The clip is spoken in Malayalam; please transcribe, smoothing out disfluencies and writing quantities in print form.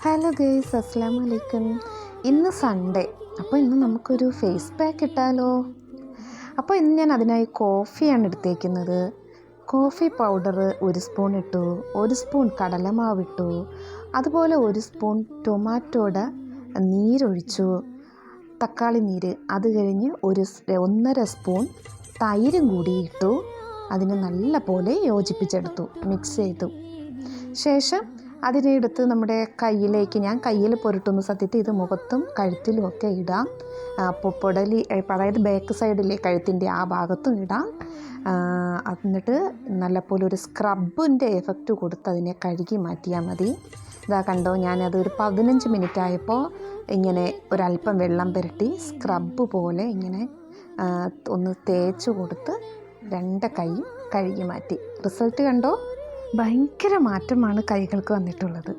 ഹലോ ഗേയ്സ്, അസ്സലാമു അലൈക്കും. ഇന്ന് സൺഡേ, അപ്പോൾ ഇന്ന് നമുക്കൊരു ഫേസ് പാക്ക് ഇട്ടാലോ? അപ്പോൾ ഇന്ന് ഞാൻ അതിനായി കോഫിയാണ് എടുത്തേക്കുന്നത്. കോഫി പൗഡർ 1 സ്പൂൺ ഇട്ടു, 1 സ്പൂൺ കടലമാവിട്ടു, അതുപോലെ 1 സ്പൂൺ ടൊമാറ്റോയുടെ നീരൊഴിച്ചു, തക്കാളി നീര്. അത് കഴിഞ്ഞ് 1.5 സ്പൂൺ തൈരും കൂടി ഇട്ടു. അതിനെ നല്ല പോലെ യോജിപ്പിച്ചെടുത്തു, മിക്സ് ചെയ്തു. ശേഷം അതിനെ എടുത്ത് നമ്മുടെ കയ്യിലേക്ക്, ഞാൻ കയ്യിൽ പുരട്ടുന്നു. സത്യത്തിൽ ഇത് മുഖത്തും കഴുത്തിലും ഒക്കെ ഇടാം. പൊടലി, അതായത് ബാക്ക് സൈഡിലെ കഴുത്തിൻ്റെ ആ ഭാഗത്തും ഇടാം. എന്നിട്ട് നല്ലപോലെ ഒരു സ്ക്രബിൻ്റെ എഫക്റ്റ് കൊടുത്ത് അതിനെ കഴുകി മാറ്റിയാൽ മതി. ഇതാ കണ്ടോ, ഞാനത് ഒരു 15 മിനിറ്റ് ആയപ്പോൾ ഇങ്ങനെ ഒരല്പം വെള്ളം പുരട്ടി സ്ക്രബ് പോലെ ഇങ്ങനെ ഒന്ന് തേച്ച് കൊടുത്ത് 2 കൈയും കഴുകി മാറ്റി. റിസൾട്ട് കണ്ടോ? ഭയങ്കര മാറ്റമാണ് കൈകൾക്ക് വന്നിട്ടുള്ളത്.